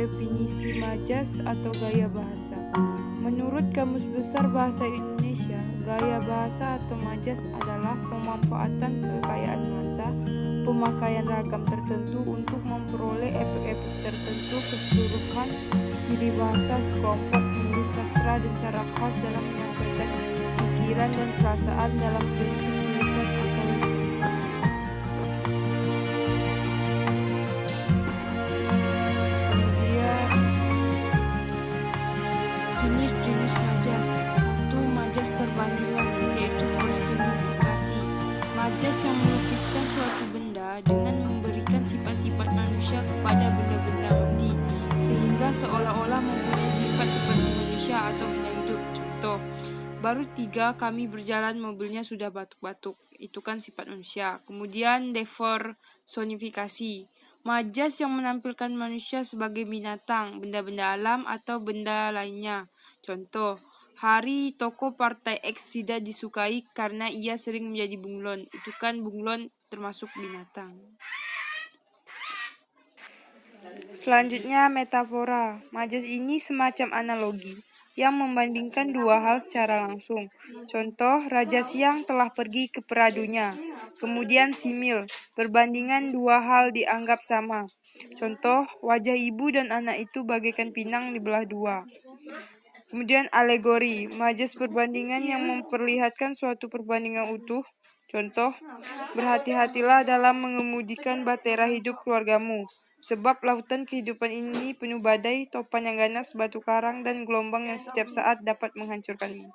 Definisi majas atau gaya bahasa. Menurut Kamus Besar Bahasa Indonesia, gaya bahasa atau majas adalah pemanfaatan kekayaan bahasa, pemakaian ragam tertentu untuk memperoleh efek-efek tertentu, keseluruhan ciri bahasa sekelompok penulis sastra dan cara khas dalam menyampaikan pikiran dan perasaan dalam bentuk tulisan atau lisan. Jenis-jenis majas. 1. Majas perbandingan, yaitu personifikasi. Majas yang melukiskan suatu benda dengan memberikan sifat-sifat manusia kepada benda-benda mati, sehingga seolah-olah mempunyai sifat seperti manusia atau benda hidup. Contoh, baru 3 kami berjalan, mobilnya sudah batuk-batuk. Itu kan sifat manusia. Kemudian depersonifikasi. Majas yang menampilkan manusia sebagai binatang, benda-benda alam, atau benda lainnya. Contoh, Hari tokoh partai X tidak disukai karena ia sering menjadi bunglon. Itu kan bunglon termasuk binatang. Selanjutnya, metafora. Majas ini semacam analogi yang membandingkan dua hal secara langsung. Contoh, Raja Siang telah pergi ke peradunya. Kemudian simil, perbandingan dua hal dianggap sama. Contoh, wajah ibu dan anak itu bagaikan pinang dibelah dua. Kemudian alegori, majas perbandingan yang memperlihatkan suatu perbandingan utuh. Contoh, berhati-hatilah dalam mengemudikan bahtera hidup keluargamu, sebab lautan kehidupan ini penuh badai, topan yang ganas, batu karang, dan gelombang yang setiap saat dapat menghancurkanmu.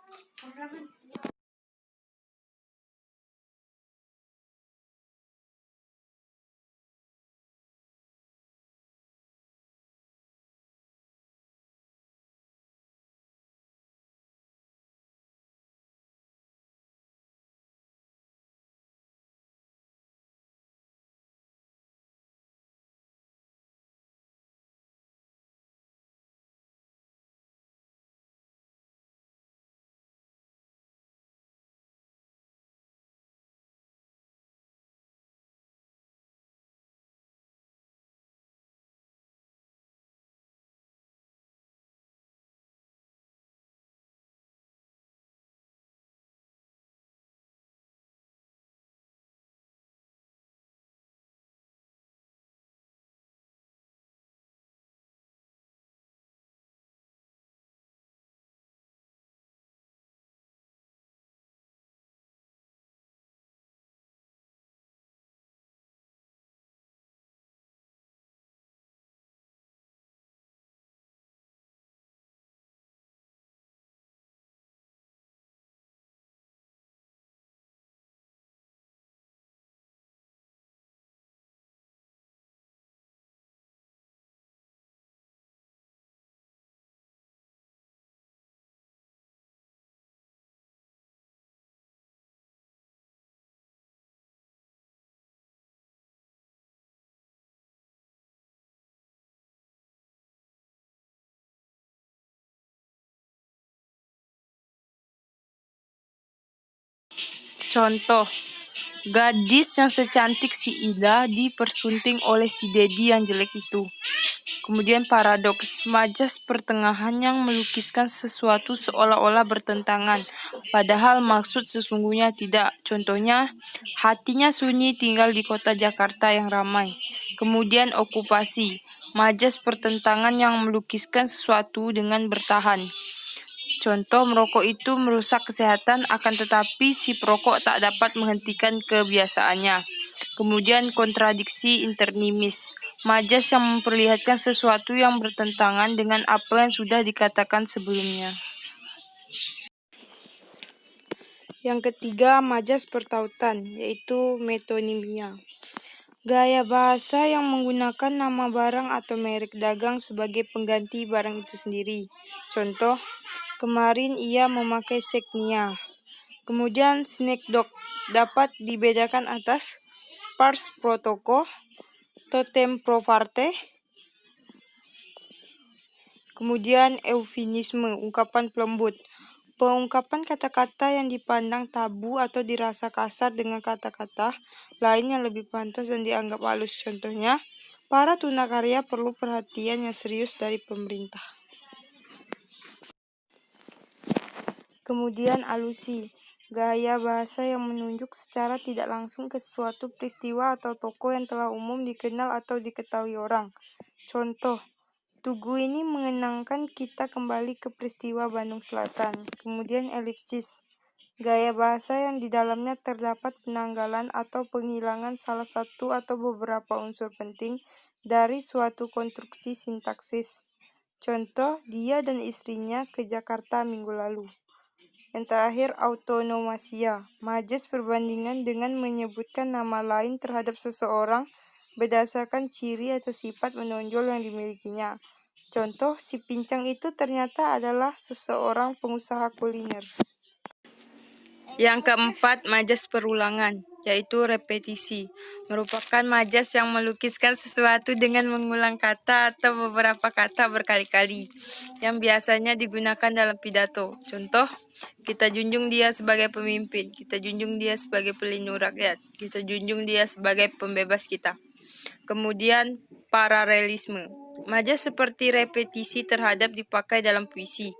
Contoh, gadis yang secantik si Ida dipersunting oleh si Dedi yang jelek itu. Kemudian paradoks, majas pertengahan yang melukiskan sesuatu seolah-olah bertentangan, padahal maksud sesungguhnya tidak. Contohnya, hatinya sunyi tinggal di kota Jakarta yang ramai. Kemudian okupasi, majas pertentangan yang melukiskan sesuatu dengan bertahan. Contoh, merokok itu merusak kesehatan, akan tetapi si perokok tak dapat menghentikan kebiasaannya. Kemudian kontradiksi internimis, majas yang memperlihatkan sesuatu yang bertentangan dengan apa yang sudah dikatakan sebelumnya. Yang ketiga, majas pertautan, yaitu metonimia. Gaya bahasa yang menggunakan nama barang atau merek dagang sebagai pengganti barang itu sendiri. Contoh, kemarin ia memakai Seknia. Kemudian snack dog dapat dibedakan atas pars pro toko, totem pro parte. Kemudian eufemisme, ungkapan pelembut. Pengungkapan kata-kata yang dipandang tabu atau dirasa kasar dengan kata-kata lain yang lebih pantas dan dianggap halus. Contohnya, Para tunakarya perlu perhatian yang serius dari pemerintah. Kemudian alusi, gaya bahasa yang menunjuk secara tidak langsung ke suatu peristiwa atau tokoh yang telah umum dikenal atau diketahui orang. Contoh, Tugu ini mengenangkan kita kembali ke peristiwa Bandung Selatan. Kemudian elipsis, gaya bahasa yang di dalamnya terdapat penanggalan atau penghilangan salah satu atau beberapa unsur penting dari suatu konstruksi sintaksis. Contoh, dia dan istrinya ke Jakarta minggu lalu. Yang terakhir, autonomasia, majas perbandingan dengan menyebutkan nama lain terhadap seseorang berdasarkan ciri atau sifat menonjol yang dimilikinya. Contoh, si pincang itu ternyata adalah seseorang pengusaha kuliner. Yang keempat, majas perulangan, yaitu repetisi, merupakan majas yang melukiskan sesuatu dengan mengulang kata atau beberapa kata berkali-kali, yang biasanya digunakan dalam pidato. Contoh, kita junjung dia sebagai pemimpin, kita junjung dia sebagai pelindung rakyat, kita junjung dia sebagai pembebas kita. Kemudian, paralelisme, majas seperti repetisi terhadap dipakai dalam puisi.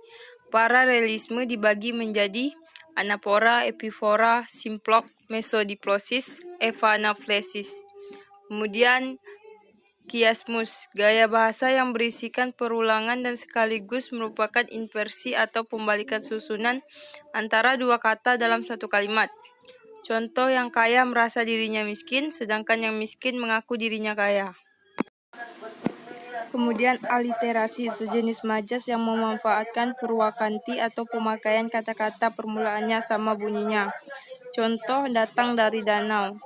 Paralelisme dibagi menjadi anafora, epifora, simplok, mesodiplosis, evanaflesis. Kemudian kiasmus, gaya bahasa yang berisikan perulangan dan sekaligus merupakan inversi atau pembalikan susunan antara dua kata dalam satu kalimat. Contoh, yang kaya merasa dirinya miskin, sedangkan yang miskin mengaku dirinya kaya. Kemudian aliterasi, sejenis majas yang memanfaatkan purwakanti atau pemakaian kata-kata permulaannya sama bunyinya. Contoh, datang dari danau.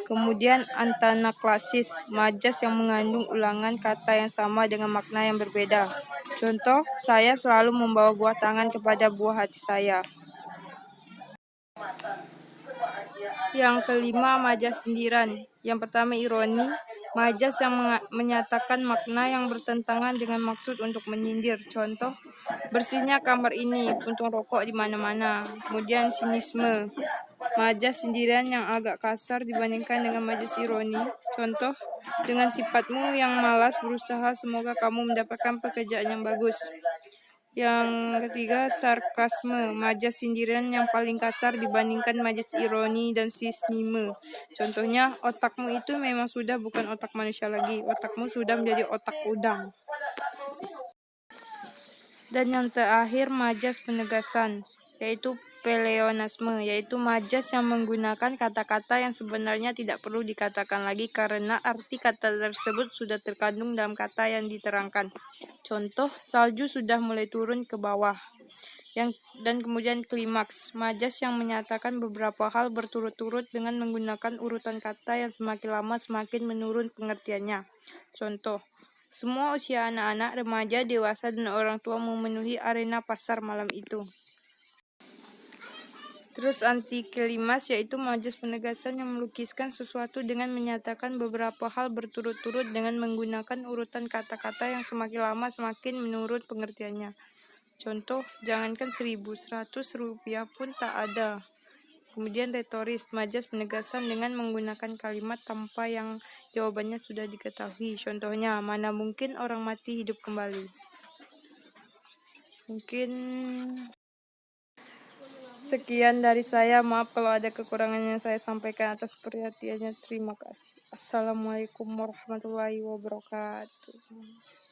Kemudian antanaklasis, majas yang mengandung ulangan kata yang sama dengan makna yang berbeda. Contoh, saya selalu membawa buah tangan kepada buah hati saya. Yang kelima, majas sindiran. Yang pertama, ironi, majas yang menyatakan makna yang bertentangan dengan maksud untuk menyindir. Contoh, bersihnya kamar ini, puntung rokok di mana-mana. Kemudian sinisme, majas sindiran yang agak kasar dibandingkan dengan majas ironi. Contoh, dengan sifatmu yang malas berusaha, semoga kamu mendapatkan pekerjaan yang bagus. Yang ketiga, sarkasme, majas sindiran yang paling kasar dibandingkan majas ironi dan sinisme. Contohnya, otakmu itu memang sudah bukan otak manusia lagi, otakmu sudah menjadi otak udang. Dan yang terakhir, majas penegasan, yaitu pleonasme, yaitu majas yang menggunakan kata-kata yang sebenarnya tidak perlu dikatakan lagi karena arti kata tersebut sudah terkandung dalam kata yang diterangkan. Contoh, salju sudah mulai turun ke bawah. Dan kemudian klimaks, majas yang menyatakan beberapa hal berturut-turut dengan menggunakan urutan kata yang semakin lama semakin menurun pengertiannya. Contoh, semua usia anak-anak, remaja, dewasa, dan orang tua memenuhi arena pasar malam itu. Terus antiklimas, yaitu majas penegasan yang melukiskan sesuatu dengan menyatakan beberapa hal berturut-turut dengan menggunakan urutan kata-kata yang semakin lama semakin menurun pengertiannya. Contoh, jangankan 1.000, 100 rupiah pun tak ada. Kemudian retoris, majas penegasan dengan menggunakan kalimat tanpa yang jawabannya sudah diketahui. Contohnya, mana mungkin orang mati hidup kembali. Mungkin sekian dari saya. Maaf kalau ada kekurangan yang saya sampaikan. Atas perhatiannya, terima kasih. Assalamualaikum warahmatullahi wabarakatuh.